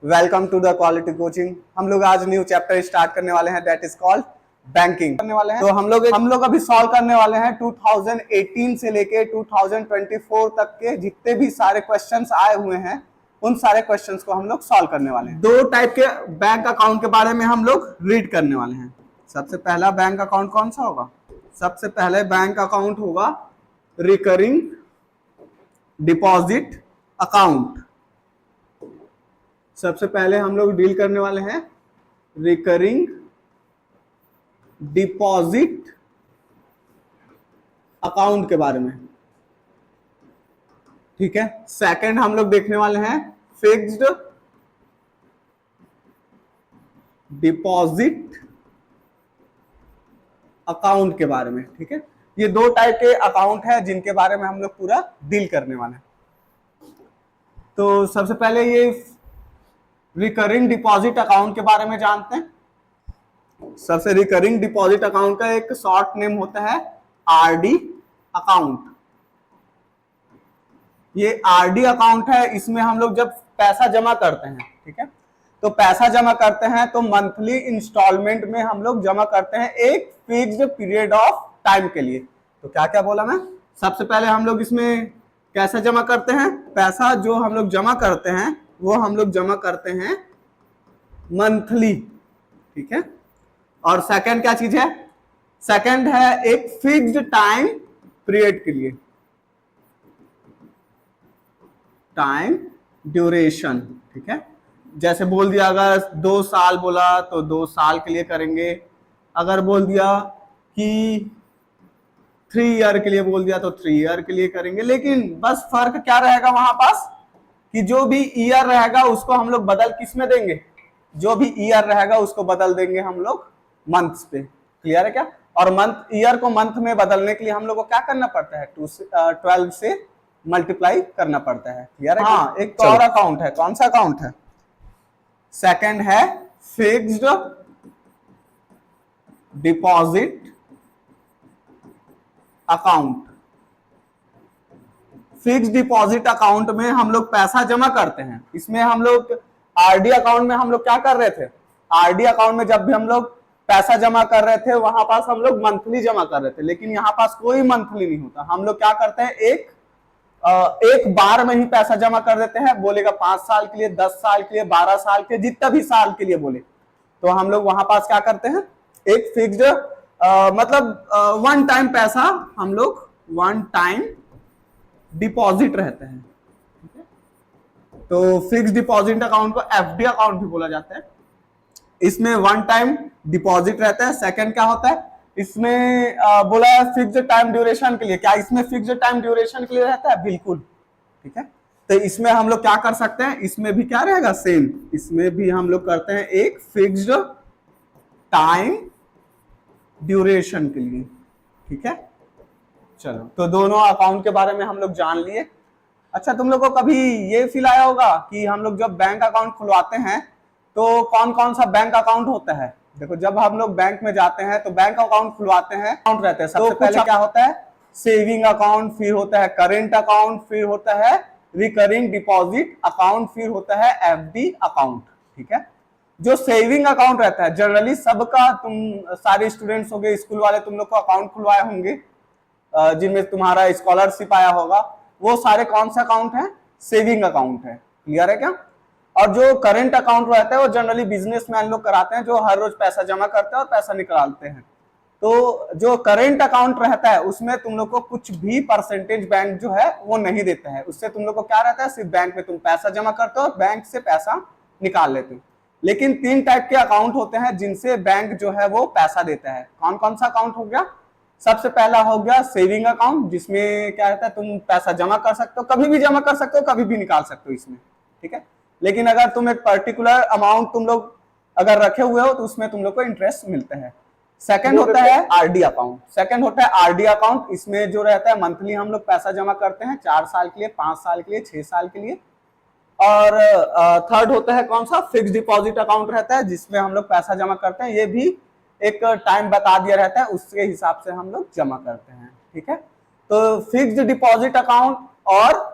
Welcome to the quality coaching. हम लोग आज न्यू चैप्टर स्टार्ट करने वाले हैं, दैट इज कॉल्ड बैंकिंग करने वाले हैं। तो हम लोग अभी सॉल्व करने वाले हैं 2018 से लेके 2024 तक के जितने भी सारे क्वेश्चंस आए हुए हैं, उन सारे क्वेश्चंस को हम लोग सॉल्व करने वाले हैं। दो टाइप के बैंक अकाउंट के बारे में हम लोग रीड करने वाले हैं। सबसे पहला बैंक अकाउंट कौन सा होगा? सबसे पहले बैंक अकाउंट होगा रिकरिंग डिपॉजिट अकाउंट। सबसे पहले हम लोग डील करने वाले हैं रिकरिंग डिपॉजिट अकाउंट के बारे में, ठीक है। सेकंड हम लोग देखने वाले हैं फिक्स्ड डिपॉजिट अकाउंट के बारे में, ठीक है। ये दो टाइप के अकाउंट है जिनके बारे में हम लोग पूरा डील करने वाले हैं। तो सबसे पहले ये रिकरिंग डिपॉजिट अकाउंट के बारे में जानते हैं। सबसे रिकरिंग डिपॉजिट अकाउंट का एक शॉर्ट नेम होता है आरडी अकाउंट। ये आरडी अकाउंट है, इसमें हम लोग जब पैसा जमा करते हैं, ठीक है, तो पैसा जमा करते हैं तो मंथली इंस्टॉलमेंट में हम लोग जमा करते हैं एक फिक्स्ड पीरियड ऑफ टाइम के लिए। तो क्या क्या बोला मैं? सबसे पहले हम लोग इसमें कैसे जमा करते हैं? पैसा जो हम लोग जमा करते हैं वो हम लोग जमा करते हैं मंथली, ठीक है। और सेकंड क्या चीज है? सेकंड है एक फिक्स्ड टाइम पीरियड के लिए, टाइम ड्यूरेशन, ठीक है। जैसे बोल दिया अगर 2 साल बोला तो 2 साल के लिए करेंगे, अगर बोल दिया कि 3 ईयर के लिए बोल दिया तो 3 ईयर के लिए करेंगे। लेकिन बस फर्क क्या रहेगा वहां पास कि जो भी ईयर रहेगा उसको हम लोग बदल किस में देंगे? जो भी ईयर रहेगा उसको बदल देंगे हम लोग मंथ्स पे। क्लियर है क्या? और मंथ ईयर को मंथ में बदलने के लिए हम लोग को क्या करना पड़ता है? 12 से मल्टीप्लाई करना पड़ता है। क्लियर है? हाँ, एक तो और अकाउंट है। कौन सा अकाउंट है? सेकंड है fixed deposit account. Fixed deposit account में हम लोग पैसा जमा करते हैं। इसमें हम लोग आरडी अकाउंट में हम लोग क्या कर रहे थे? आरडी अकाउंट में जब भी हम लोग पैसा जमा कर रहे थे वहां पास हम लोग मंथली जमा कर रहे थे, लेकिन यहाँ पास कोई मंथली नहीं होता। हम लोग क्या करते हैं, एक बार में ही पैसा जमा कर देते हैं। बोलेगा 5 साल के लिए, 10 साल के लिए, 12 साल के, जितना भी साल के लिए बोले, तो हम लोग वहां पास क्या करते हैं, एक फिक्स्ड मतलब वन टाइम पैसा हम लोग वन टाइम डिपॉजिट रहते हैं, ठीक है। तो फिक्स्ड डिपॉजिट अकाउंट को एफडी अकाउंट भी बोला जाता है। इसमें वन टाइम डिपॉजिट रहता है। सेकंड क्या होता है, इसमें बोला है फिक्स्ड टाइम ड्यूरेशन के लिए। क्या इसमें फिक्स्ड टाइम ड्यूरेशन के लिए रहता है? बिल्कुल, ठीक है। तो इसमें हम लोग क्या कर सकते हैं, इसमें भी क्या रहेगा? सेम। इसमें भी हम लोग करते हैं एक फिक्स्ड टाइम ड्यूरेशन के लिए, ठीक है। चलो, तो दोनों अकाउंट के बारे में हम लोग जान लिए। अच्छा, तुम लोग को कभी ये फील आया होगा कि हम लोग जब बैंक अकाउंट खुलवाते हैं तो कौन कौन सा बैंक अकाउंट होता है? देखो, जब हम लोग बैंक में जाते हैं तो बैंक अकाउंट खुलवाते हैं, अकाउंट रहते हैं। सबसे पहले क्या होता है? सेविंग अकाउंट, फिर होता है करेंट अकाउंट, फिर होता है रिकरिंग डिपॉजिट अकाउंट, फिर होता है एफडी अकाउंट, ठीक है। जो सेविंग अकाउंट रहता है, जनरली सबका, तुम सारे स्टूडेंट्स हो गए, स्कूल वाले, तुम लोग को अकाउंट खुलवाए होंगे जिनमें तुम्हारा स्कॉलरशिप आया होगा, वो सारे कौन सा अकाउंट है? सेविंग अकाउंट है। क्लियर है क्या? और जो करंट अकाउंट रहता है वो जनरली बिजनेसमैन लोग कराते हैं, जो हर रोज पैसा जमा करते हैं और पैसा निकालते हैं। तो जो करंट अकाउंट रहता है उसमें तुम लोग को कुछ भी परसेंटेज बैंक जो है वो नहीं देता है। उससे तुम लोग को क्या रहता है, सिर्फ बैंक में तुम पैसा जमा करते हो और बैंक से पैसा निकाल लेते हो। लेकिन 3 टाइप के अकाउंट होते हैं जिनसे बैंक जो है वो पैसा देता है। कौन कौन सा अकाउंट हो गया? सबसे पहला हो गया सेविंग अकाउंट, जिसमें क्या रहता है, तुम पैसा जमा कर सकते हो, कभी भी जमा कर सकते हो, कभी भी निकाल सकते हो इसमें, ठीक है। लेकिन अगर तुम एक पर्टिकुलर अमाउंट तुम लोग अगर रखे हुए हो तो उसमें तुम लोग को इंटरेस्ट मिलता है। सेकंड होता है आरडी अकाउंट। सेकंड होता है आरडी अकाउंट, इसमें जो रहता है मंथली हम लोग पैसा जमा करते हैं 4 साल के लिए, 5 साल के लिए, 6 साल के लिए। और थर्ड होता है कौन सा? फिक्स्ड डिपॉजिट अकाउंट रहता है, जिसमें हम लोग पैसा जमा करते हैं। ये भी एक टाइम बता दिया रहता है, उसके हिसाब से हम लोग जमा करते हैं, ठीक है। तो फिक्स्ड डिपॉजिट अकाउंट और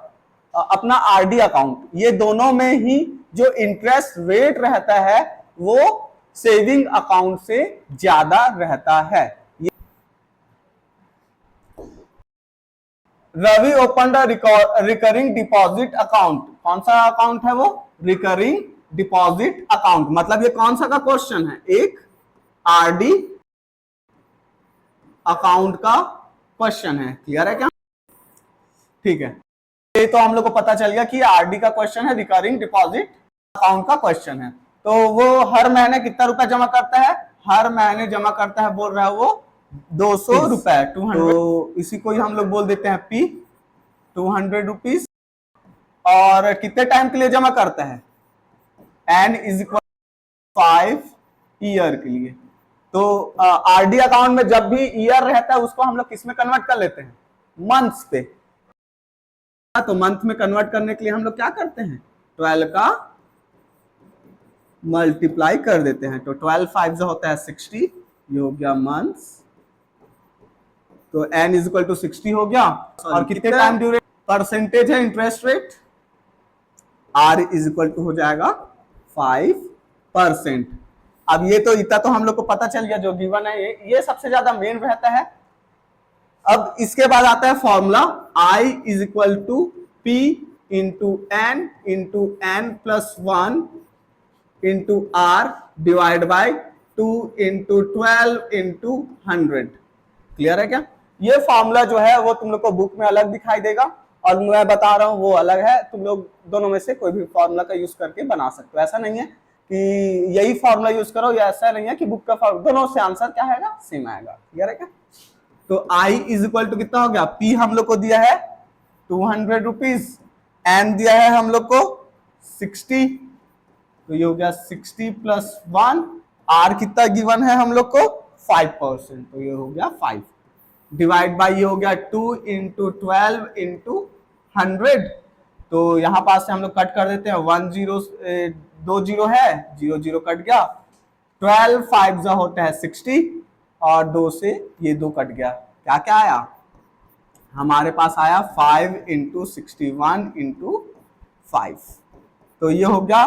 अपना आरडी अकाउंट, ये दोनों में ही जो इंटरेस्ट रेट रहता है वो सेविंग अकाउंट से ज्यादा रहता है। Ravi open recurring deposit account, कौन सा अकाउंट है वो? Recurring deposit account. मतलब ये कौन सा का क्वेश्चन है? एक आरडी अकाउंट का क्वेश्चन है। क्लियर है क्या? ठीक है, ये तो हम लोग को पता चल गया कि आरडी का क्वेश्चन है, रिकरिंग डिपॉजिट अकाउंट का क्वेश्चन है। तो वो हर महीने कितना रुपया जमा करता है? हर महीने जमा करता है, बोल रहा है वो 200 रुपए, 200। तो इसी को ही हम लोग बोल देते हैं पी, 200 रुपीज। और कितने टाइम के लिए जमा करता है? एन इज इक्वल 5 ईयर के लिए। तो आरडी अकाउंट में जब भी ईयर रहता है उसको हम लोग किस में कन्वर्ट कर लेते हैं? मंथ्स पे। तो मंथ में कन्वर्ट करने के लिए हम लोग क्या करते हैं? 12 का मल्टीप्लाई कर देते हैं। तो 12 5 जो होता है 60, ये हो गया मंथ्स। तो n इज इक्वल टू 60 हो गया। और कितने टाइम ड्यूरेशन? परसेंटेज है interest rate, r is equal to हो जाएगा 5%। अब ये तो इतना तो हम लोग को पता चल गया, जो गिवन है ये सबसे ज्यादा मेन रहता है। अब इसके बाद आता है formula, I is equal to P into n plus 1 into R divide by 2 into 12 into 100। Clear है क्या? ये फॉर्मूला जो है वो तुम लोग को बुक में अलग दिखाई देगा और मैं बता रहा हूं वो अलग है। तुम लोग दोनों में से कोई भी फॉर्मूला का यूज करके बना सकते हो। ऐसा नहीं है कि यही फॉर्मूला यूज करो, या ऐसा नहीं है कि बुक का फॉर्मूला, दोनों से आंसर क्या आएगा? सेम आएगा। क्लियर है क्या? तो I इज इक्वल टू कितना हो गया? P हम लोग को दिया है 200 रुपीज, N दिया है हम लोग को 60, तो ये हो गया 60 प्लस 1। R कितना गिवन है हम लोग को? 5%, तो ये हो गया 5 डिवाइड बाई ये हो गया 2 इंटू 12 इंटू 100। तो यहां पास से हम लोग कट कर देते हैं, 1 0 2 0 है, 0 0 कट गया। 12 5 जा होता है 60 और 2 से ये 2 कट गया। क्या क्या आया हमारे पास? आया 5 इंटू 61 इंटू 5। तो ये हो गया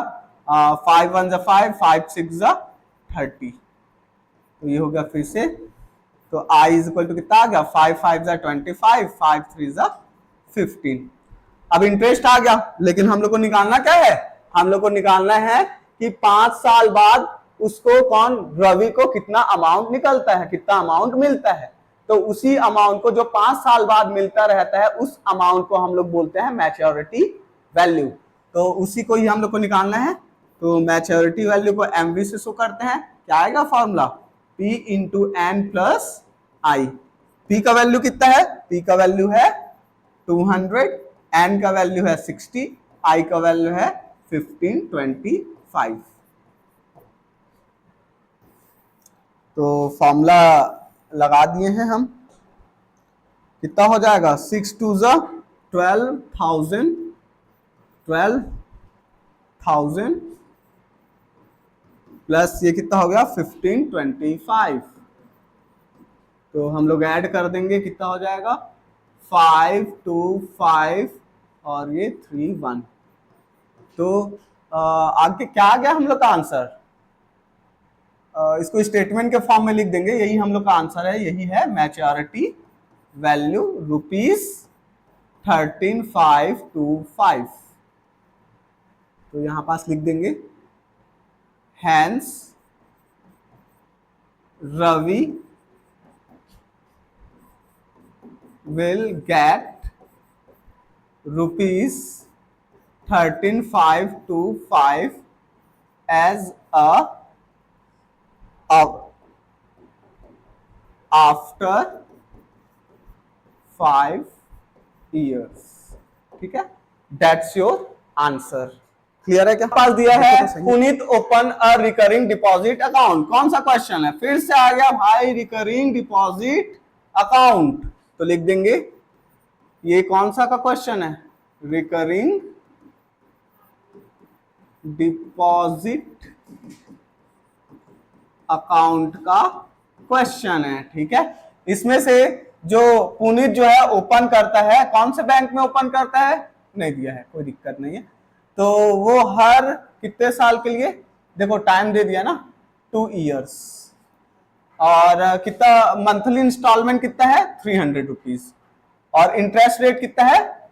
5 1 जा 5, 5 6 जा 30। तो ये हो गया फिर से। तो I इज इक्वल टू कितना आ गया? 5 5 जा 25, 5 3 जा 15। अब इंटरेस्ट आ गया, लेकिन हम लोग को निकालना क्या है? हम लोग को निकालना है कि 5 साल बाद उसको रवि को कितना अमाउंट निकलता है, कितना अमाउंट मिलता है। तो उसी अमाउंट को जो 5 साल बाद मिलता रहता है, उस अमाउंट को हम लोग बोलते हैं मैच्योरिटी वैल्यू। तो उसी को ही हम लोग को निकालना है। तो मैच्योरिटी वैल्यू को MV से शो करते हैं। क्या आएगा formula? P into n plus I। P का वैल्यू कितना है? P का वैल्यू है 200, n का वैल्यू है 60, I का वैल्यू है 1525। तो फॉर्मूला लगा दिए हैं हम। कितना हो जाएगा? 6 2 जा 12,000 प्लस ये कितना हो गया? 1525। तो हम लोग ऐड कर देंगे, कितना हो जाएगा? 5 2 5 और ये 3 1। तो आगे क्या आ गया हम लोग का आंसर? इसको स्टेटमेंट के फॉर्म में लिख देंगे। यही हम लोग का आंसर है, यही है मैच्योरिटी वैल्यू ₹13,525। तो यहां पास लिख देंगे, hence Ravi will get ₹13,525 as after 5 years। ठीक है, दैट्स योर आंसर। क्लियर है क्या? पास दिया है Puneet open a recurring deposit account. कौन सा क्वेश्चन है? फिर से आ गया भाई, रिकरिंग डिपॉजिट अकाउंट। तो लिख देंगे ये कौन सा का क्वेश्चन है? रिकरिंग डिपॉजिट अकाउंट का क्वेश्चन है। ठीक है, इसमें से जो पुनीत जो है ओपन करता है, कौन से बैंक में ओपन करता है? नहीं दिया है, कोई दिक्कत नहीं है। तो वो हर कितने साल के लिए, देखो टाइम दे दिया ना 2 ईयर्स, और कितना मंथली इंस्टॉलमेंट कितना है 300 रुपीज, और इंटरेस्ट रेट कितना है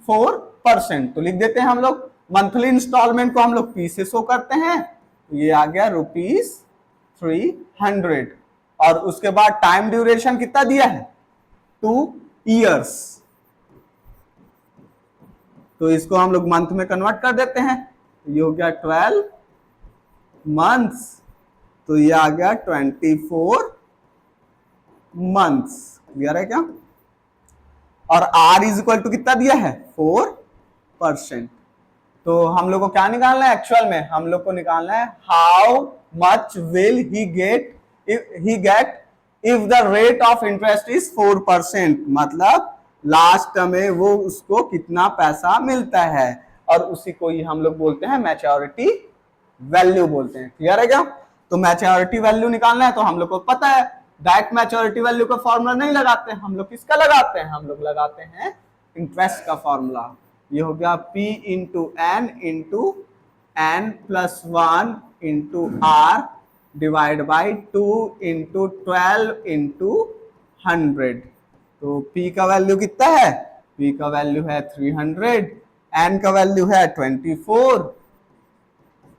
4%। तो लिख देते हैं हम लोग, मंथली इंस्टॉलमेंट को हम लोग पी से शो करते हैं, तो ये आ गया ₹300, और उसके बाद टाइम ड्यूरेशन कितना दिया है 2 ईयर्स, तो इसको हम लोग मंथ में कन्वर्ट कर देते हैं, ये हो गया 12 मंथ्स, तो ये आ गया 24 मंथ्स। क्लियर है क्या? और R इज इक्वल टू कितना दिया है 4%। तो हम लोग को क्या निकालना है एक्चुअल में, हम लोग को निकालना है how much will he get if the rate of interest is 4%, मतलब लास्ट में वो उसको कितना पैसा मिलता है, और उसी को ही हम लोग बोलते हैं मैच्योरिटी वैल्यू बोलते हैं। क्लियर है क्या? तो मैच्योरिटी वैल्यू निकालना है तो हम लोग को पता है डायरेक्ट मैच्योरिटी वैल्यू का फॉर्मूला नहीं लगाते हैं, हम लोग किसका लगाते हैं, हम लोग लगाते हैं इंटरेस्ट का फॉर्मूला। ये हो गया P into n+1 into R divide by 2 into 12 into 100। तो P का वैल्यू कितना है, P का वैल्यू है 300, n का वैल्यू है 24,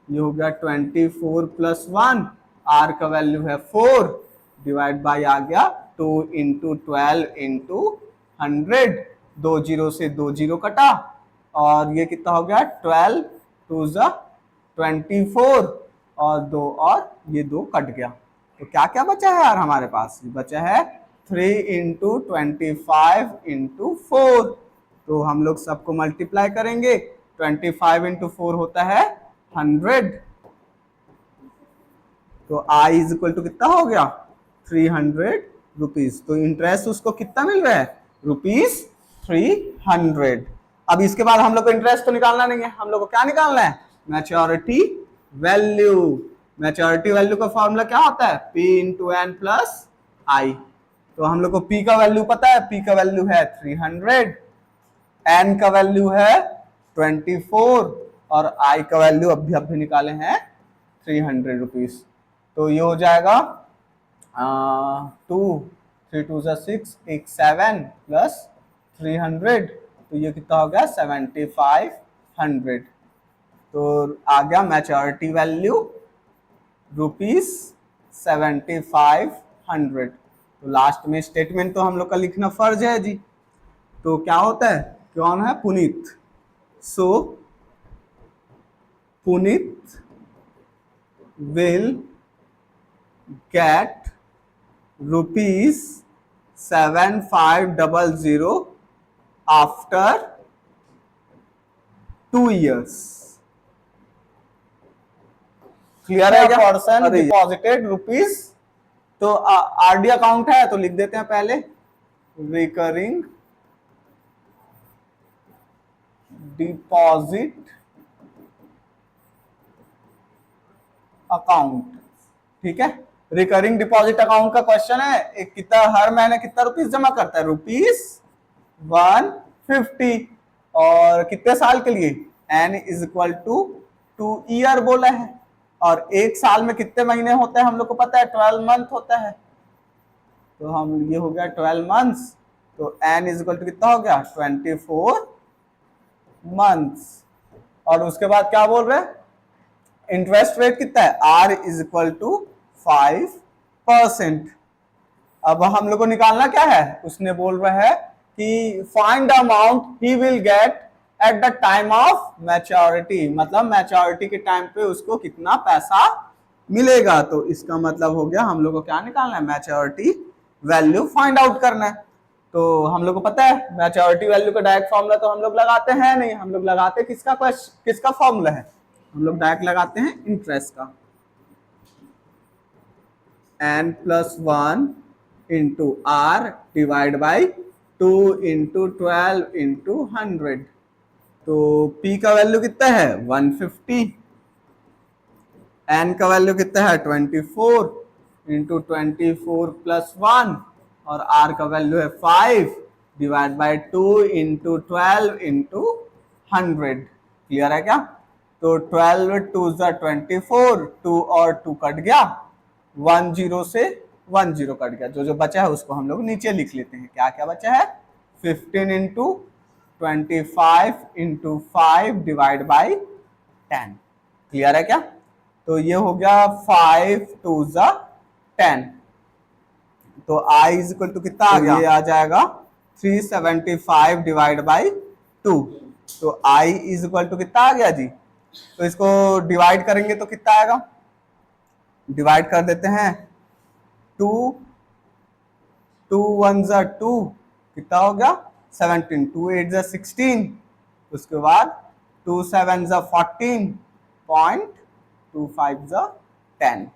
ये हो गया 24 + 1, R का वैल्यू है 4 डिवाइड बाई आ गया 2 इंटू 12 इंटू 100, 2 जीरो से 2 जीरो कटा, और ये कितना हो गया 12 2 ज़ा 24, और 2 और ये 2 कट गया, तो क्या क्या बचा है यार हमारे पास, बचा है 3 इंटू 25 इंटू 4। तो हम लोग सबको मल्टीप्लाई करेंगे, 25 इंटू 4 होता है 100, तो I इज इक्वल टू कितना हो गया 300 रुपीज। तो इंटरेस्ट उसको कितना मिल रहा है ₹300। अब इसके बाद हम लोग को इंटरेस्ट तो निकालना नहीं है, हम लोग को क्या निकालना है मैच्योरिटी वैल्यू। मैच्योरिटी वैल्यू का फॉर्मूला क्या होता है P into n plus I। तो हम लोग को P का वैल्यू पता है, P का वैल्यू है 300, n का वैल्यू है 24, और I का वैल्यू अभी निकाले हैं 300 रुपीज। तो ये हो जाएगा 2 3 2 6 1 7 प्लस 300, तो ये कितना हो गया 7500। तो आ गया मैच्योरिटी वैल्यू ₹7500। तो लास्ट में स्टेटमेंट तो हम लोग का लिखना फर्ज है जी। तो क्या होता है, कौन है पुनीत, सो Puneet will get ₹7500 after 2 years। Clear है क्या? पर्सन डिपॉजिटेड रुपीज, तो आरडी अकाउंट है तो लिख देते हैं पहले रिकरिंग डिपॉजिट अकाउंट। ठीक है, रिकरिंग डिपॉजिट अकाउंट का क्वेश्चन है, एक कितना हर महीने कितना रुपीस जमा करता है ₹150, और कितने साल के लिए n is equal to 2 year बोला है, और एक साल में कितने महीने होते हैं हम लोग को पता है 12 मंथ होता है, तो हम ये हो गया 12 मंथ्स, तो n इज इक्वल टू कितना हो गया 24 मंथ्स। और उसके बाद क्या बोल रहे हैं, इंटरेस्ट रेट कितना है R इज इक्वल टू 5%। अब हम लोग को निकालना क्या है, उसने बोल रहा है कि find the amount he will get at the time of maturity, मतलब मैच्योरिटी के टाइम पे उसको कितना पैसा मिलेगा। तो इसका मतलब हो गया हम लोग को क्या निकालना है मैच्योरिटी वैल्यू फाइंड आउट करना है। तो हम लोग को पता है मैच्योरिटी वैल्यू का डायरेक्ट फॉर्मूला तो हम लोग लगाते हैं नहीं, हम लोग लगाते किसका फॉर्मूला है, हम लोग डायरेक्ट लगाते हैं इंटरेस्ट का, n+1 into R divide by 2 into 12 into 100। तो P का वैल्यू कितना है 150, n का वैल्यू कितना है 24 इंटू 24 + 1, और R का वैल्यू है 5 divide by 2 into 12 into 100। Clear है क्या? तो 12 2 ज़ा 24, 2 और 2 कट गया, 1 0 से 1 0 कट गया, जो जो बचा है उसको हम लोग नीचे लिख लेते हैं। क्या क्या बचा है? 15 into 25 into 5 divide by 10। Clear है क्या? तो ये हो गया 5 2 ज़ा 10। तो i इज इक्वल टू कितना आ गया? ये आ जाएगा 375 डिवाइड बाई 2। तो i इज इक्वल टू कितना आ गया जी? तो इसको डिवाइड करेंगे तो कितना आएगा? डिवाइड कर देते हैं। 2 2 1 ज़ा 2, कितना हो गया? 17, 2 8 ज़ा 16, उसके बाद 2 7 ज़ा 14, 0.25 ज़ा 10,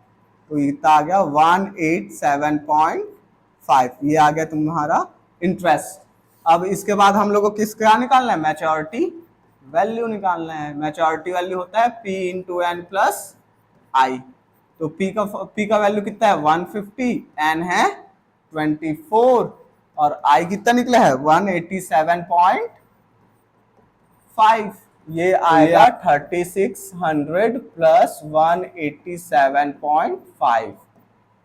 तो इतना आ गया 187.5। ये आ गया तुम्हारा इंटरेस्ट। अब इसके बाद हम लोग को किस क्या निकालना है? मैच्योरिटी वैल्यू निकालना है। मैच्योरिटी वैल्यू होता है P इंटू एन प्लस आई। तो P का वैल्यू कितना है? 150, एन है 24 और I कितना निकला है? 187.5। ये आएगा 3600 प्लस 187.5।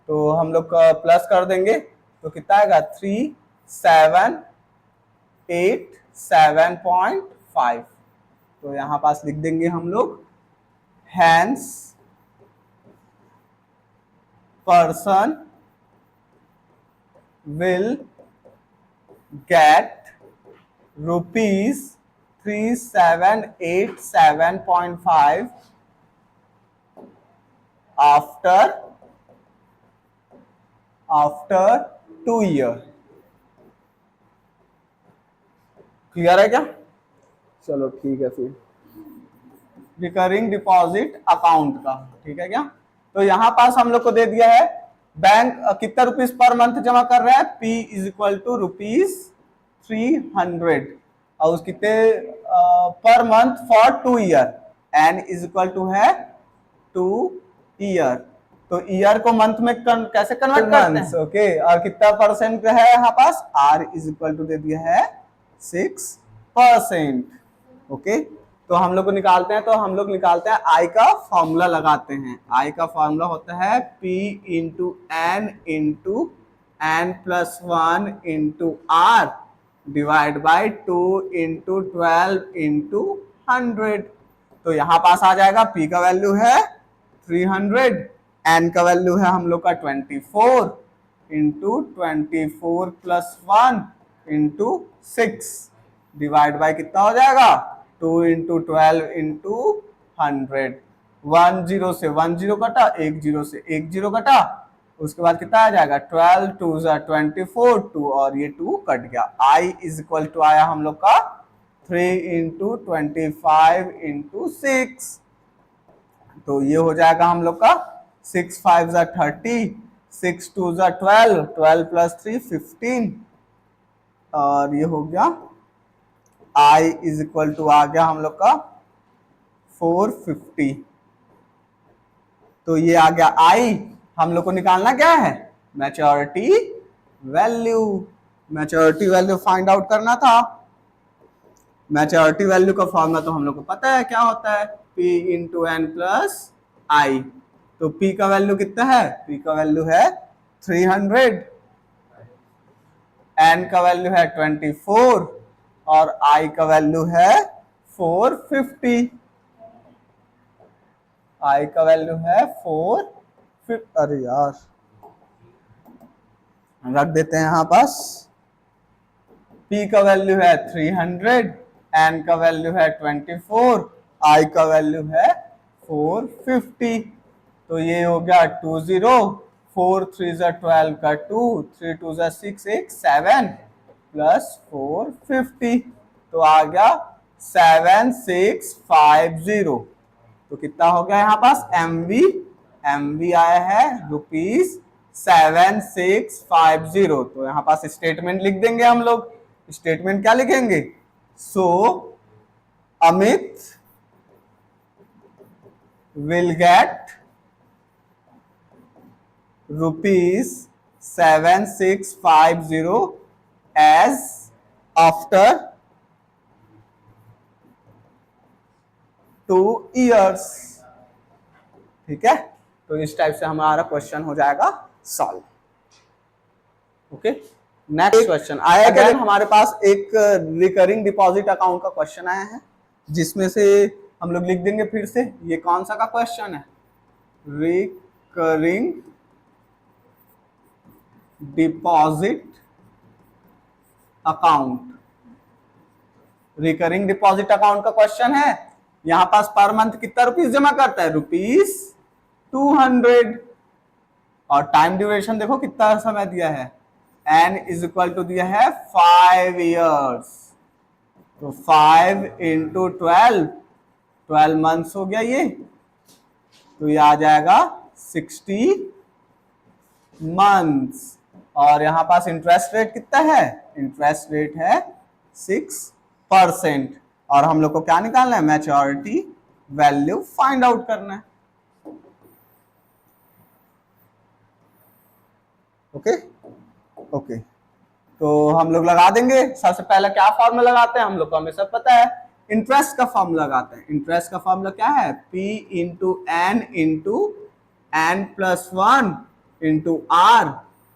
तो हम लोग प्लस कर देंगे तो कितना आएगा? 3787.5। तो यहाँ पास लिख देंगे हम लोग, hence person will get rupees 3787.5 after 2 year. Clear है क्या? चलो ठीक है। फिर रिकरिंग डिपॉजिट अकाउंट का, ठीक है क्या? तो यहां पास हम लोग को दे दिया है बैंक कितना रुपीस पर मंथ जमा कर रहा है? P is equal to rupees 300 और उस कितने पर month for 2 year. N is equal to है 2 ईयर। तो ईयर को मंथ में कैसे कन्वर्ट करते हैं? ओके, और कितना परसेंट है यहाँ पास? R इज इक्वल टू दे दिया है 6%। ओके, तो हम लोग को निकालते हैं। तो हम लोग निकालते हैं I का फॉर्मूला लगाते हैं। I का फॉर्मूला होता है P into n plus 1 into R divide by 2 into 12 into 100। तो यहाँ पास आ जाएगा P का वैल्यू है 300, N का वैल्यू है हम लोग का 24 into 24 plus 1 into 6 divide by कितना हो जाएगा? 2 इंटू 12 इंटू 100। 1 0 से 1 0 कटा, 1 0 से 1 0 कटा, उसके बाद कितना आ जाएगा? 12 2 ज़ा 24, 2 और ये 2 कट गया। I इज इक्वल टू आया हम लोग का 3 इंटू 25 इंटू 6। तो ये हो जाएगा हम लोग का 6 5 ज़ा 30, 6 2 ज़ा 12, 12 प्लस 3 15 और ये हो गया I इज इक्वल टू आ गया हम लोग का 450। तो ये आ गया I। हम लोग को निकालना क्या है? Maturity value. Maturity value find out करना था। मैच्योरिटी वैल्यू का फॉर्मूला तो हम लोग को पता है क्या होता है? P इंटू एन प्लस आई। तो P का वैल्यू कितना है? P का वैल्यू है 300, N का वैल्यू है 24 और I का वैल्यू है 450। I का वैल्यू है 450। अरे यार, रख देते हैं यहाँ पास। P का वैल्यू है 300, N का वैल्यू है 24, I का वैल्यू है 450। तो ये हो गया 20, 4 3 ज़ा 12 का 2, 3 2 ज़ा 6 1 7 प्लस 450। तो आ गया 7650। तो कितना हो गया यहाँ पास? MV आया है रुपीज 7650। तो यहाँ पास स्टेटमेंट लिख देंगे हम लोग। स्टेटमेंट क्या लिखेंगे? So Amit will get rupees 7650 as after 2 years। ठीक है, तो इस टाइप से हमारा क्वेश्चन हो जाएगा सॉल्व। ओके, नेक्स्ट क्वेश्चन आया क्या, हमारे पास एक रिकरिंग डिपॉजिट अकाउंट का क्वेश्चन आया है, जिसमें से हम लोग लिख देंगे फिर से। ये कौन सा का क्वेश्चन है, recurring deposit account. Recurring deposit account का क्वेश्चन है, यहां पास पर मंथ कितना रुपीस जमा करता है, ₹200। और टाइम ड्यूरेशन देखो कितना समय दिया है, n इज इक्वल टू दिया है 5 years। तो 5 इंटू 12 मंथ्स हो गया ये, तो ये आ जाएगा 60 मंथ्स। और यहां पास इंटरेस्ट रेट कितना है, इंटरेस्ट रेट है 6%। और हम लोग को क्या निकालना है, मैच्योरिटी वैल्यू फाइंड आउट करना है। ओके ओके, तो हम लोग लगा देंगे। सबसे पहले क्या फॉर्मूला लगाते हैं, हम लोग को हमेशा पता है, इंटरेस्ट का फॉर्मूला लगाते हैं। इंटरेस्ट का फॉर्मूला क्या है, P into n plus 1 into R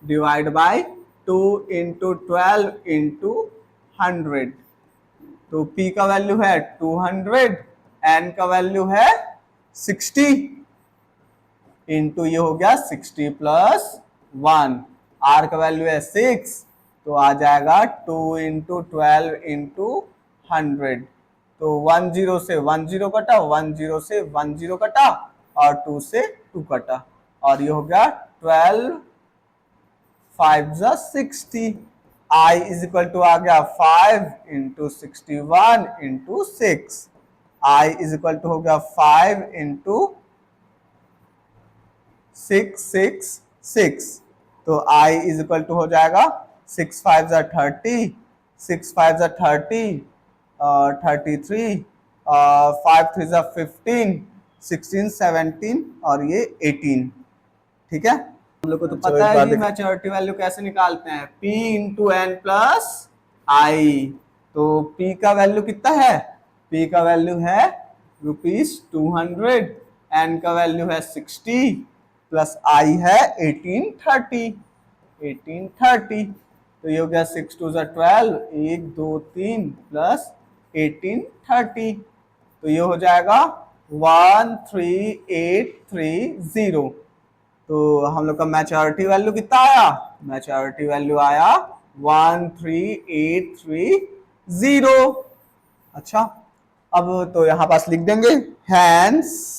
divide by 2 into 12 into 100। तो P का वैल्यू है 200, n का वैल्यू है 60 इंटू ये हो गया 60 प्लस 1, R का वैल्यू है 6, तो आ जाएगा 2 इंटू 12 इंटू 100। तो 10 से 10 कटा, 10 से 10 कटा, और 2 से 2 कटा, और ये हो गया 12 5 60। I इज इक्वल टू आ गया 5 into 61 into 6। I is equal to हो गया 5 इंटू 666। तो I इज इक्वल टू हो जाएगा 6 5 30, 6 5 30, 33, 5 3 15, 16 17, और ये 18। ठीक है, हम लोग को तो पता है कि मैच्योरिटी वैल्यू कैसे निकालते हैं, P इंटू एन प्लस आई। तो P का वैल्यू कितना है, P का वैल्यू है ₹200, N का वैल्यू है 60, प्लस I है 1830। तो ये हो गया 6 2 12, 1 2 3 प्लस 1830। तो ये हो जाएगा 13830। तो हम लोग का मैच्योरिटी वैल्यू कितना आया, मैच्योरिटी वैल्यू आया 13830। अच्छा, अब तो यहां पास लिख देंगे, hence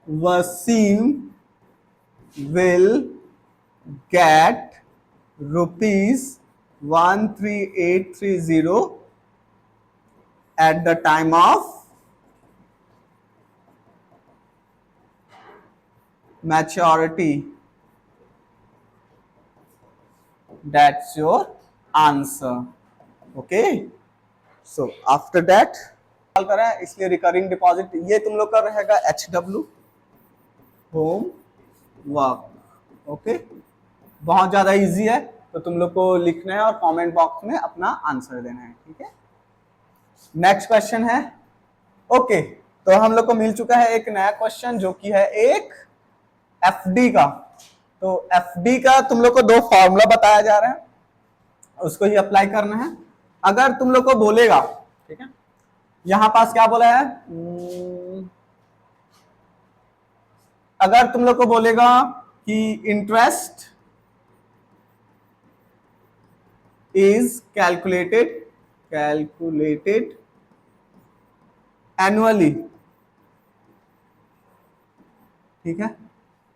Wasim will get ₹13830 at the time of maturity। That's your answer। Okay, so after that करें, इसलिए रिकरिंग डिपॉजिट ये तुम लोग का रहेगा HW होम वर्क। ओके, बहुत ज्यादा इजी है, तो तुम लोग को लिखना है और कमेंट बॉक्स में अपना आंसर देना है। ठीक है, नेक्स्ट क्वेश्चन है। ओके, तो हम लोग को मिल चुका है एक नया क्वेश्चन, जो कि है एक एफडी का। तो एफडी का तुम लोग को 2 फॉर्मूला बताया जा रहा है, उसको ही अप्लाई करना है। अगर तुम लोग को बोलेगा, ठीक है, यहां पास क्या बोला है, अगर तुम लोग को बोलेगा कि इंटरेस्ट इज कैलकुलेटेड एनुअली, ठीक है,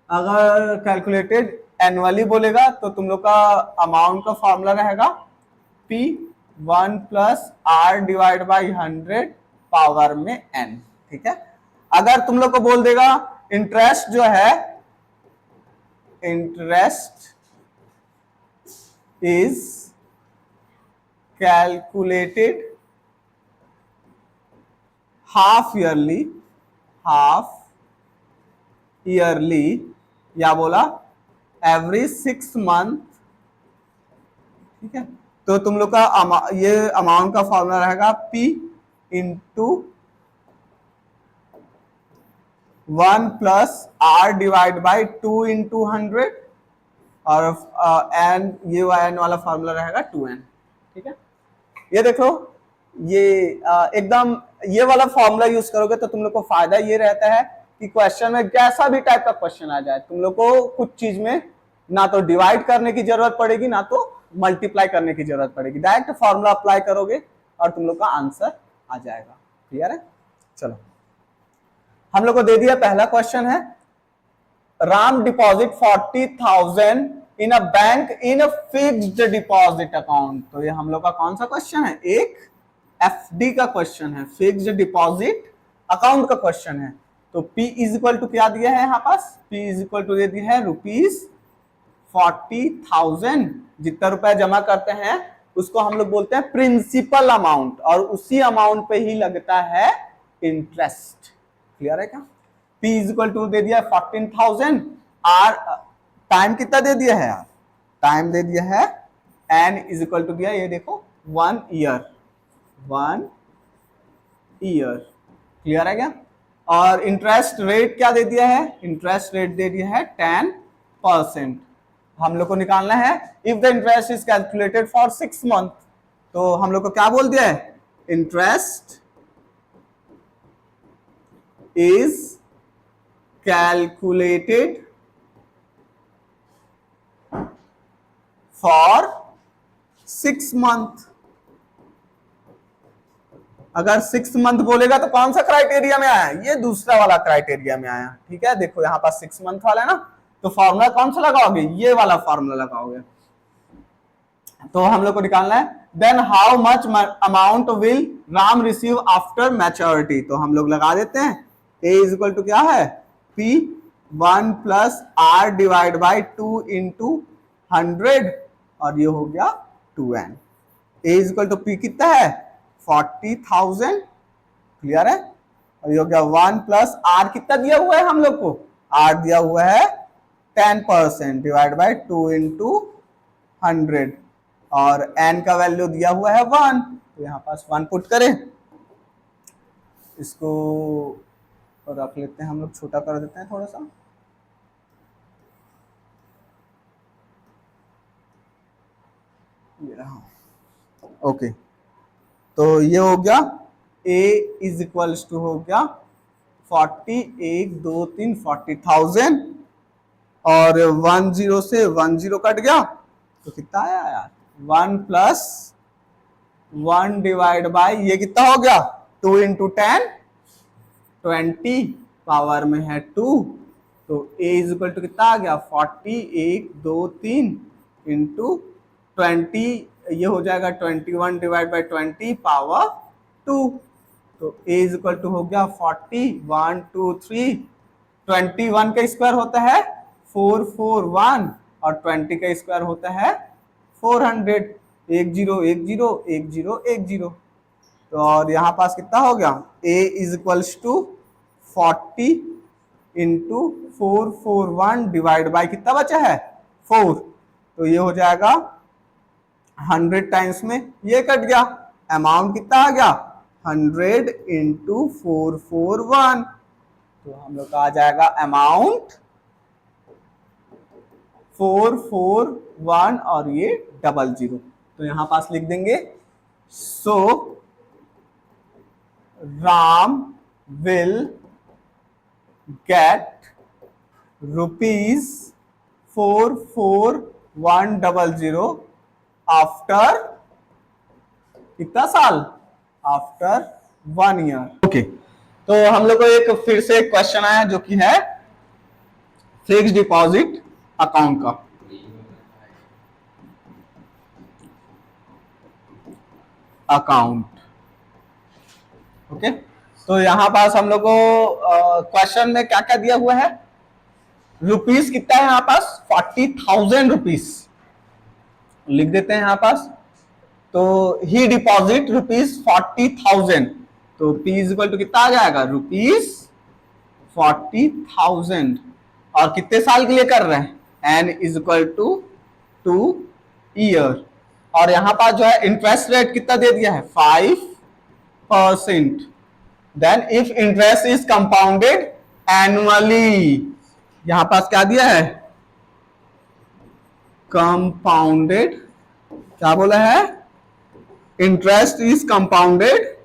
अगर कैलकुलेटेड एनुअली बोलेगा तो तुम लोग का अमाउंट का फॉर्मूला रहेगा P1 plus R divide by 100 power में n। ठीक है, अगर तुम लोग को बोल देगा इंटरेस्ट जो है, interest is calculated half yearly, या बोला एवरी 6 मंथ। ठीक है, तो तुम लोग का ये अमाउंट का फॉर्मूला रहेगा P into 1 plus R divide by 2 into 100 और एन, ये एन वाला फॉर्मूला रहेगा 2n। ठीक है, ये देखो, ये एकदम ये वाला फॉर्मूला यूज करोगे तो तुम लोग को फायदा ये रहता है कि क्वेश्चन में जैसा भी टाइप का क्वेश्चन आ जाए, तुम लोग को कुछ चीज में ना तो डिवाइड करने की जरूरत पड़ेगी ना तो मल्टीप्लाई करने की जरूरत पड़ेगी, डायरेक्ट फॉर्मूला अप्लाई करोगे और तुम लोग का आंसर आ जाएगा। क्लियर है? चलो, हम लोग को दे दिया पहला क्वेश्चन है, Ram deposit 40,000 in a bank in a fixed deposit account. तो ये हम लोग का कौन सा क्वेश्चन है? एक एफडी का क्वेश्चन है, फिक्स्ड डिपॉजिट अकाउंट का क्वेश्चन है। तो P इज इक्वल टू क्या दिया है यहाँ पास? P इज इक्वल टू दे दिया है ₹40,000। जितना रुपया जमा करते हैं उसको हम लोग बोलते हैं प्रिंसिपल अमाउंट, और उसी अमाउंट पे ही लगता है इंटरेस्ट। क्लियर है क्या? P इज इक्वल टू दे दिया 14,000, आर टाइम कितना दे दिया है यार? टाइम दे दिया है n इज इक्वल टू दिया, ये देखो 1 ईयर, 1 ईयर। क्लियर है क्या? और इंटरेस्ट रेट क्या दे दिया है? इंटरेस्ट रेट दे दिया है 10%। हम लोग को निकालना है if the interest is calculated for 6 month. तो हम लोग को क्या बोल दिया है? Interest is calculated for 6 month। अगर 6 मंथ बोलेगा तो कौन सा क्राइटेरिया में आया? ये दूसरा वाला क्राइटेरिया में आया। ठीक है, देखो यहां पास 6 मंथ वाला है ना, तो फॉर्मूला कौन सा लगाओगे? ये वाला फॉर्मूला लगाओगे। तो हम लोग को निकालना है then how much amount will Ram receive after maturity. तो हम लोग लगा देते हैं A इज इक्वल टू क्या है? P 1 plus R divide by 2 into 100 और ये हो गया 2n। A is equal to P कितना है? 40,000। क्लियर है? और ये हो गया 1 प्लस R कितना दिया हुआ है हम लोग को? R दिया हुआ है 10% डिवाइड बाई 2 इंटू 100 और n का वैल्यू दिया हुआ है 1। तो यहाँ पास 1 पुट करें, इसको और रख लेते हैं हम लोग, छोटा कर देते हैं थोड़ा सा। ये रहा, ओके। तो ये हो गया A इज इक्वल्स टू हो गया 40, 1 2 3 40,000 और 1 0 से 1 0 कट गया तो कितना आया यार? 1 प्लस 1 डिवाइड बाई ये कितना हो गया? 2 इंटू 10 20 पावर में है 2। तो A इज इक्वल टू कितना आ गया? 40, 1 2 3 इंटू 20, ये हो जाएगा 21 डिवाइड बाई 20 पावर 2। तो A इज इक्वल टू हो गया 40, 1 2 3, 21 का स्क्वायर होता है 441 और 20 का स्क्वायर होता है 400। 1 0 1 0 1 0 1 0। तो और यहाँ पास कितना हो गया? A is equals to 40 into 441 divide by कितना बचा है? 4। तो ये हो जाएगा 100 टाइम्स में ये कट गया, अमाउंट कितना आ गया? 100 इंटू 441। तो हम लोग का आ जाएगा अमाउंट 441 और ये 00। तो यहां पास लिख देंगे सो राम विल गेट ₹44,100 आफ्टर कितना साल? After 1 year. ओके, तो हम लोग को एक फिर से एक क्वेश्चन आया जो कि है फिक्स्ड डिपॉजिट अकाउंट का। अकाउंट ओके, तो यहां पास हम लोग को क्वेश्चन में क्या क्या दिया हुआ है? रुपीस कितना है यहाँ पास? 40,000 रुपीस लिख देते हैं यहाँ पास। तो ही डिपॉजिट ₹40,000। तो P इज इक्वल टू कितना आ जाएगा? ₹40,000 और कितने साल के लिए कर रहे हैं? N is equal to 2 year. और यहां पास जो है इंटरेस्ट रेट कितना दे दिया है? 5%. Then if interest is compounded annually, यहां पास क्या दिया है, कंपाउंडेड, क्या बोला है, इंटरेस्ट इज कंपाउंडेड,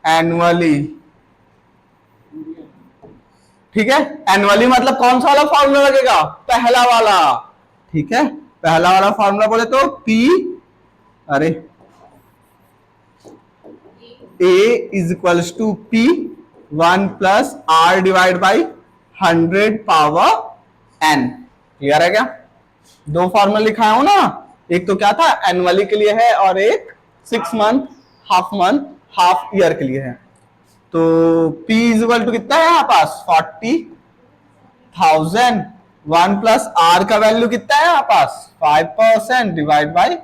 एनुअली, ठीक है। एनुअली मतलब कौन सा वाला फॉर्मूला लगेगा, पहला वाला, ठीक है। पहला वाला फॉर्मूला बोले तो P, अरे A is equals to P 1 plus R divide by 100 power N। Clear है क्या? दो फॉर्मूला लिखा हूं ना, एक तो क्या था एनुअली के लिए है और एक 6 मंथ, हाफ ईयर के लिए है। तो P इज इक्वल टू कितना है यहां पास 40,000, 1 प्लस R का वैल्यू कितना है यहां पास 5% डिवाइड बाई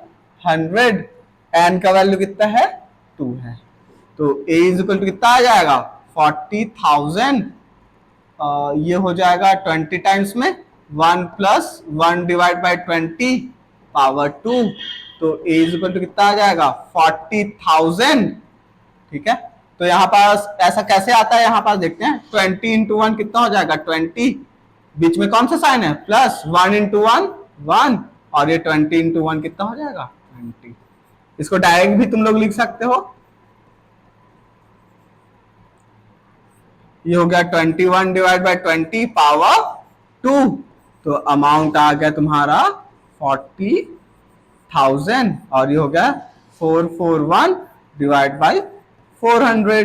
100, N का वैल्यू कितना है 2 है। तो A इज इक्वल टू कितना आ जाएगा 40,000, ये हो जाएगा 20 टाइम्स में 1 प्लस 1 डिवाइड बाई 20 पावर 2, तो A इज इक्वल टू कितना आ जाएगा 40,000, ठीक है। तो यहाँ पास ऐसा कैसे आता है, यहाँ पास देखते हैं 20 इंटू 1 कितना हो जाएगा 20, बीच में कौन सा साइन है प्लस, 1 इंटू 1 1, और ये 20 इंटू 1 कितना हो जाएगा 20। इसको डायरेक्ट भी तुम लोग लिख सकते हो, ये हो गया 21 डिवाइड बाई 20 पावर 2, तो अमाउंट आ गया तुम्हारा 40,000, और ये हो गया 441 डिवाइड बाई 400,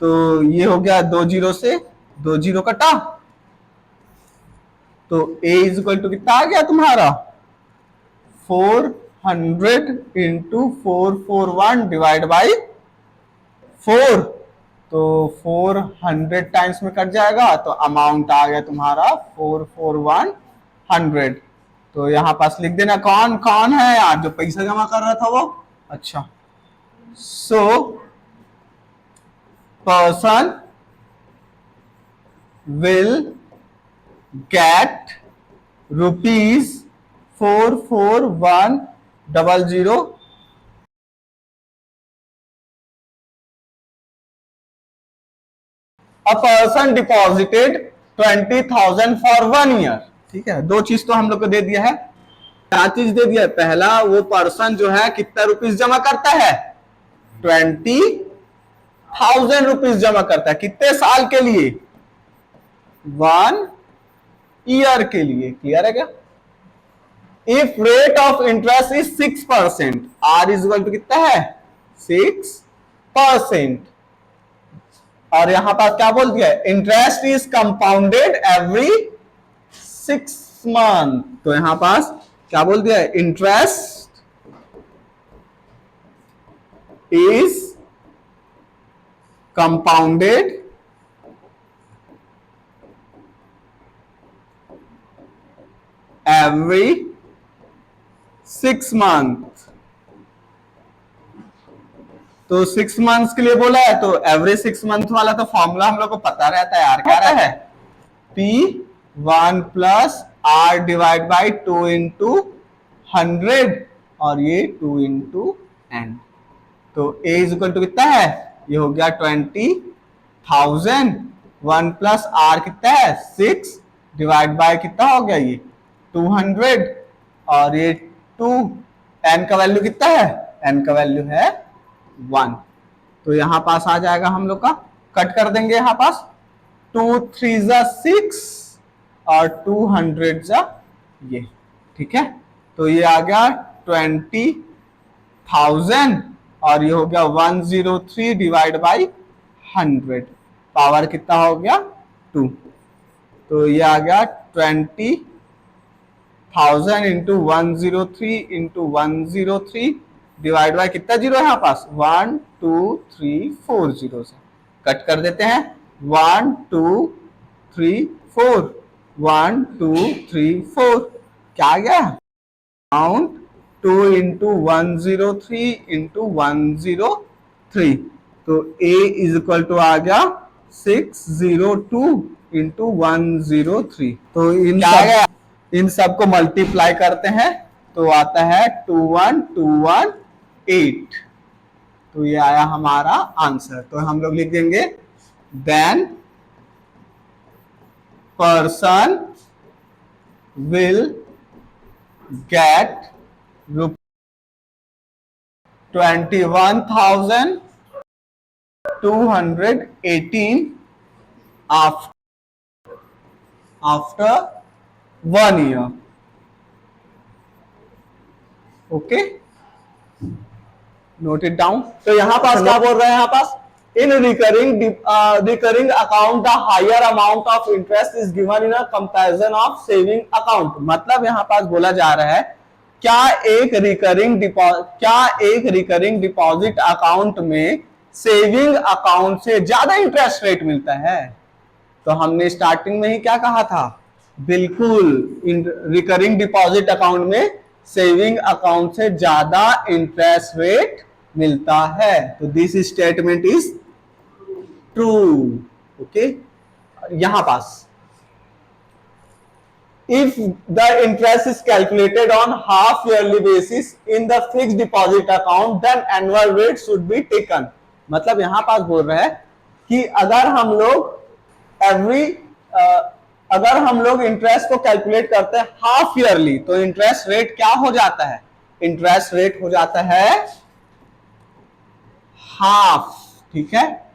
तो ये हो गया 2 जीरो से 2 जीरो कटा, तो A इज इक्वल टू कितना आ गया तुम्हारा 400 इंटू 441 डिवाइड बाई 4, तो 400 टाइम्स में कट जाएगा, तो अमाउंट आ गया तुम्हारा 44100। तो यहां पास लिख देना कौन कौन है यार जो पैसा जमा कर रहा था वो, अच्छा, सो person will get rupees 44100 a person deposited 20,000 for 1 year, ठीक है। दो चीज तो हम लोग को दे दिया है, क्या चीज दे दिया है, पहला वो पर्सन जो है कितना रुपीस जमा करता है 20,000 रुपीस जमा करता है, कितने साल के लिए 1 ईयर के लिए, क्लियर है क्या। If rate of interest is 6%, R is equal to कितना है 6%, और यहां पास क्या बोल दिया है interest is compounded every 6 month, तो यहां पास क्या बोल दिया है interest is compounded every 6 month, तो 6 मंथ्स के लिए बोला है, तो एवरी 6 मंथ वाला तो फॉर्मूला हम लोग को पता रहता है यार, क्या रहा है P1 plus R divide by 2 into 100, और ये 2 इंटू N, तो A इज इक्वल टू कितना है, ये हो गया 20,000, 1 प्लस R कितना है 6 डिवाइड बाय कितना हो गया ये 200, और ये 2, N का वैल्यू कितना है, N का वैल्यू है 1, तो यहां पास आ जाएगा हम लोग का, कट कर देंगे यहां पास 2 3 जा 6 और 200 जा ये, ठीक है। तो ये आ गया 20,000, और ये हो गया 103 डिवाइड बाई 100, पावर कितना हो गया 2, तो ये आ गया 20,000 इंटू 103 इंटू 103 डिवाइड बाई कितना जीरो है यहाँ पास 1 2 3 4 जीरो से कट कर देते हैं, 1 2 3 4 1 2 3 4, क्या आ गया अमाउंट 2 इंटू 103 इंटू 103, तो A इज इक्वल टू आ गया 602 इंटू 103, तो इन क्या आ गया इन सबको मल्टीप्लाई करते हैं तो आता है 21218। तो ये आया हमारा आंसर। तो हम लोग लिख देंगे then person will get 21,218 after 1 year। Okay, note it down. तो यहां पास क्या बोल रहे हैं, यहां पास in recurring account the higher amount of interest is given in a comparison of saving account. मतलब यहां पास बोला जा रहा है क्या एक रिकरिंग डिपॉजिट अकाउंट में सेविंग अकाउंट से ज्यादा इंटरेस्ट रेट मिलता है। तो हमने स्टार्टिंग में ही क्या कहा था, बिल्कुल रिकरिंग डिपॉजिट अकाउंट में सेविंग अकाउंट से ज्यादा इंटरेस्ट रेट मिलता है। तो this statement is true. Okay, यहां पास if the interest is calculated on half yearly basis in the fixed deposit account then annual rate should be taken। मतलब यहां पास बोल रहा है कि अगर हम लोग इंटरेस्ट को कैलकुलेट करते हैं हाफ ईयरली तो इंटरेस्ट रेट क्या हो जाता है, इंटरेस्ट रेट हो जाता है हाफ। ठीक है,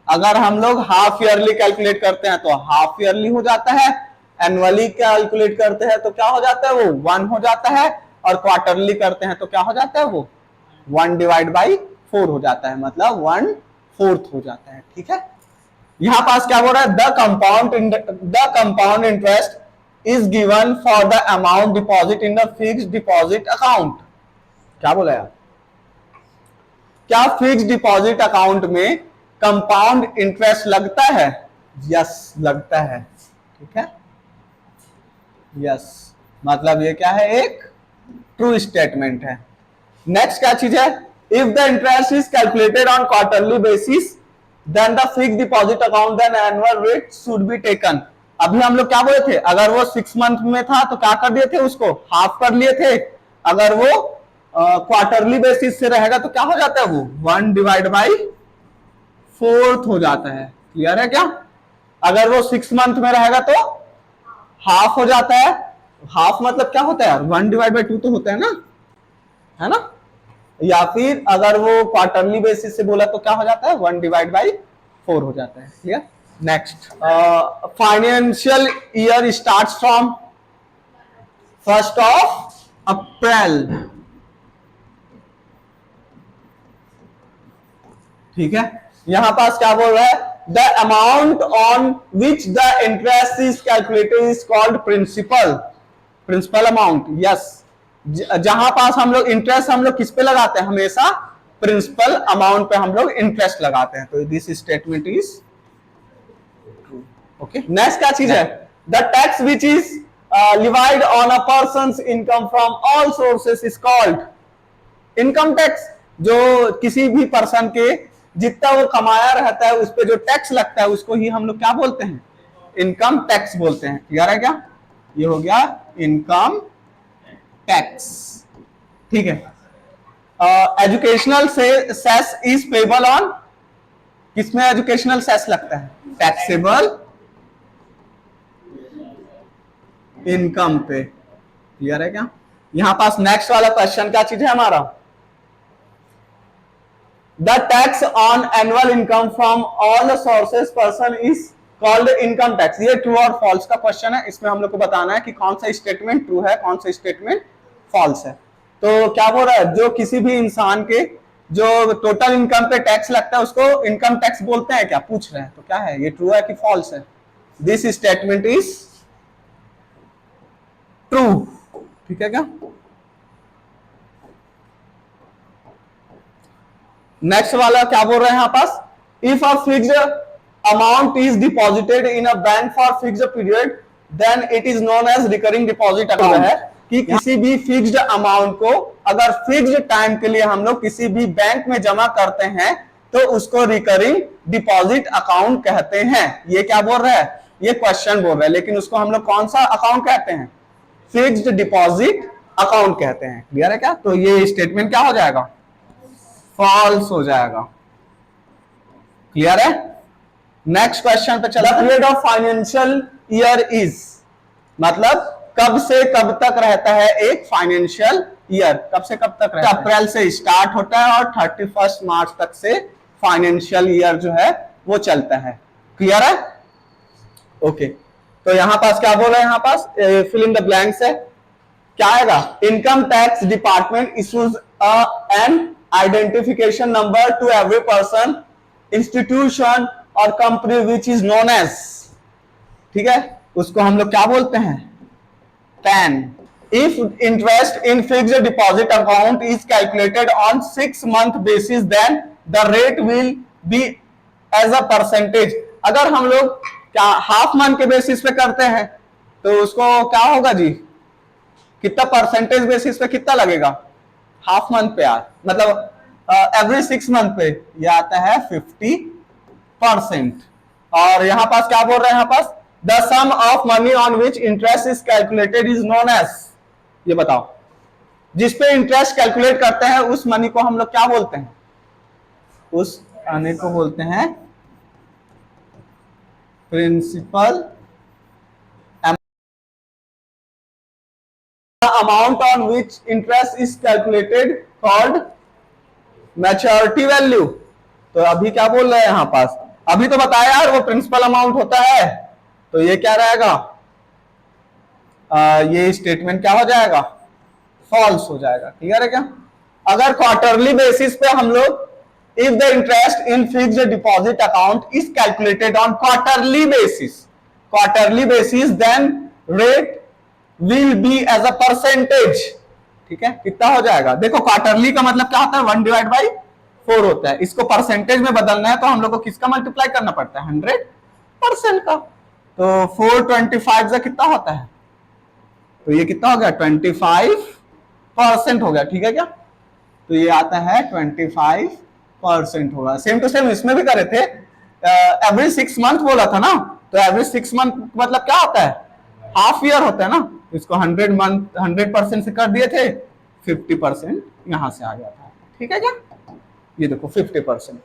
अगर हम लोग हाफ ईयरली कैलकुलेट करते हैं तो हाफ ईयरली हो जाता है, एनुअली कैलकुलेट करते हैं तो क्या हो जाता है, वो 1 हो जाता है, और क्वार्टरली करते हैं तो क्या हो जाता है, वो 1/4 हो जाता है, मतलब 1/4 हो जाता है। ठीक है, यहां पास क्या बोल रहा है, the compound interest is given for the amount deposit in the fixed deposit account. क्या बोला यार, क्या फिक्स्ड डिपॉजिट अकाउंट में कंपाउंड इंटरेस्ट लगता है? यस, लगता है। ठीक है, यस, मतलब ये क्या है, एक ट्रू स्टेटमेंट है। नेक्स्ट क्या चीज है, if the interest is calculated on quarterly basis then the fixed deposit account then annual rate should be taken. अभी हम लोग क्या बोले थे, अगर वो 6 मंथ में था तो क्या कर दिए थे, उसको हाफ कर लिए थे। अगर वो क्वार्टरली बेसिस से रहेगा तो क्या हो जाता है, वो 1/4 हो जाता है। क्लियर है क्या? अगर वो 6 मंथ में रहेगा तो हाफ हो जाता है। हाफ मतलब क्या होता है यार, 1/2 तो होता है ना, या फिर अगर वो क्वार्टरली बेसिस से बोला तो क्या हो जाता है, 1/4 हो जाता है। Clear? Next, financial year starts from 1 April. ठीक है, यहां पास क्या बोल रहा है, the amount on which the interest is calculated is called principal amount. Yes, जहां पास हम लोग इंटरेस्ट हम लोग किस पे लगाते हैं, हमेशा प्रिंसिपल अमाउंट पे हम लोग इंटरेस्ट लगाते हैं। तो this statement is true. Okay, next क्या चीज है, the tax which is levied on a persons income from all sources is called income tax. जो किसी भी पर्सन के जितना वो कमाया रहता है उस पे जो टैक्स लगता है उसको ही हम लोग क्या बोलते हैं, इनकम टैक्स बोलते हैं। क्लियर है क्या? ये हो गया इनकम टैक्स। ठीक है, educational cess is payable on, किसमें एजुकेशनल सेस लगता है, टैक्सेबल इनकम पे। क्लियर है क्या? यहां पास नेक्स्ट वाला क्वेश्चन क्या चीज है हमारा, the tax on annual income from all the sources person is called income tax। ये ट्रू और फॉल्स का क्वेश्चन है, इसमें हम लोग को बताना है कि कौन सा स्टेटमेंट ट्रू है, कौन सा स्टेटमेंट फॉल्स है। तो क्या बोल रहा है, जो किसी भी इंसान के जो टोटल इनकम पे टैक्स लगता है उसको इनकम टैक्स बोलते हैं क्या, पूछ रहे हैं। तो क्या है, ये ट्रू है कि फॉल्स है? This statement is true. ठीक है क्या? नेक्स्ट वाला क्या बोल रहे हैं यहां पास, if a fixed amount is deposited in a bank for fixed period then it is known as recurring deposit account. है कि किसी भी फिक्स्ड अमाउंट को अगर फिक्स्ड टाइम के लिए हम लोग किसी भी बैंक में जमा करते हैं तो उसको रिकरिंग डिपॉजिट अकाउंट कहते हैं। ये क्या बोल रहा है, ये क्वेश्चन बोल रहा है, लेकिन उसको हम लोग कौन सा अकाउंट कहते हैं, फिक्स्ड डिपॉजिट अकाउंट कहते हैं। क्लियर है क्या? तो ये स्टेटमेंट क्या हो जाएगा? फॉल्स हो जाएगा। क्लियर है? नेक्स्ट क्वेश्चन पे चला। Period of financial year is, मतलब कब से कब तक रहता है एक फाइनेंशियल ईयर? कब से कब तक रहता है? अप्रैल से स्टार्ट होता है और 31 मार्च तक से फाइनेंशियल ईयर जो है वो चलता है। क्लियर है? ओके, तो यहां पास क्या बोल रहे हैं? यहां पास फिल इन द ब्लैंक्स है। क्या आएगा? Income tax department issues an identification number to every person, institution और company which is known as, ठीक है, उसको हम लोग क्या बोलते हैं? PAN. If interest in fixed deposit account is calculated on 6 month basis, then the rate will be as a percentage. अगर हम लोग क्या हाफ मंथ के बेसिस पे करते हैं तो उसको क्या होगा जी? कितना परसेंटेज बेसिस पे कितना लगेगा? हाफ मंथ पे यार, मतलब एवरी 6 month पे ये आता है 50%। और यहां पास क्या बोल रहे हैं? यहां पास the sum of money on which interest is calculated is known as. ये बताओ, जिसपे इंटरेस्ट कैलकुलेट करते हैं उस मनी को हम लोग क्या बोलते हैं? उस मनी को बोलते हैं principal amount on which interest is calculated called maturity value. तो अभी क्या बोल रहे हैं यहां पास? अभी तो बताया यार वो प्रिंसिपल अमाउंट होता है, तो ये क्या रहेगा? ये स्टेटमेंट क्या हो जाएगा? फॉल्स हो जाएगा। क्लियर है क्या? अगर क्वार्टरली बेसिस पे हम लोग, if the interest in fixed deposit account is calculated on quarterly basis, then rate will be as a percentage. ठीक है, कितना हो जाएगा? देखो क्वार्टरली का मतलब क्या होता है? 1/4 होता है। इसको परसेंटेज में बदलना है तो हम लोग को किसका मल्टीप्लाई करना पड़ता है? 100% का। तो 425 से कितना होता है? तो ये कितना हो गया? 25% हो गया। ठीक है क्या? तो ये आता है 25% होगा। सेम टू सेम इसमें भी करे थे, एवरी 6 month बोला था ना, तो एवरी 6 month मतलब क्या होता है? हाफ ईयर होता है ना। इसको 100% से कर दिए थे, 50% यहां से आ गया था। ठीक है क्या? ये देखो 50%।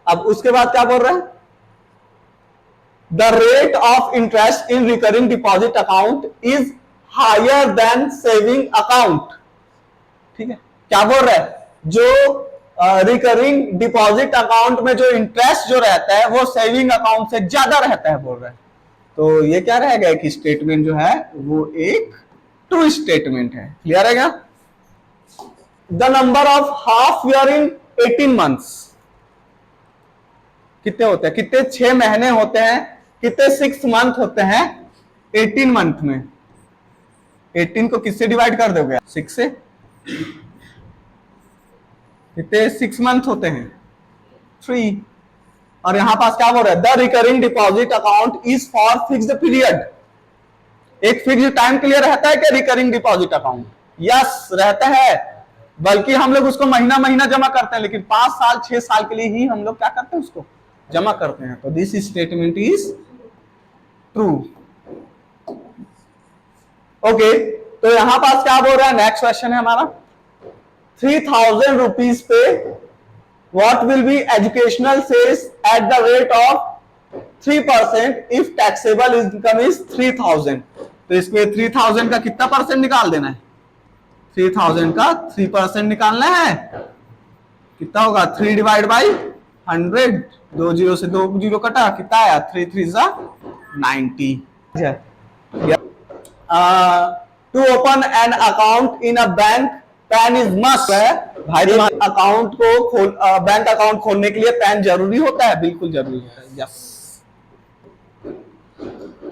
अब उसके बाद क्या बोल रहे हैं? The rate of interest in recurring deposit account is higher than saving account. ठीक है, क्या बोल रहे हैं? जो रिकरिंग डिपॉजिट अकाउंट में जो इंटरेस्ट जो रहता है वो सेविंग अकाउंट से ज्यादा रहता है, बोल रहे हैं। तो ये क्या रहेगा कि स्टेटमेंट जो है वो एक ट्रू स्टेटमेंट है। क्लियर है क्या? The number of half year in 18 months कितने होते हैं? कितने 6 महीने होते हैं? कितने 6 month होते हैं 18 month में? 18 को किससे डिवाइड कर दोगे? 6 से। कितने 6 month होते हैं? 3। और यहां पास क्या बोल रहा है? The recurring deposit account is for fixed period. एक फिक्स्ड टाइम के लिए रहता है क्या रिकरिंग डिपॉजिट अकाउंट? यस रहता है, बल्कि हम लोग उसको महीना महीना जमा करते हैं, लेकिन 5 साल 6 साल के लिए ही हम लोग क्या करते हैं? उसको जमा करते हैं। तो this statement is true. Okay, तो यहां पास क्या बोल रहा है? नेक्स्ट क्वेश्चन है हमारा, 3000 रुपीज पे what will be educational cess at the rate of 3% if taxable income is 3000। तो इसमें 3000 का कितना परसेंट निकाल देना है? 3000 का 3% निकालना है। कितना होगा? 3/100। 2 0 से 2 0 कटा, कितना आया? 3 3 90। To open an account in a bank, PAN is must है भाई। अकाउंट को बैंक अकाउंट खोलने के लिए पैन जरूरी होता है? बिल्कुल जरूरी होता है। यस।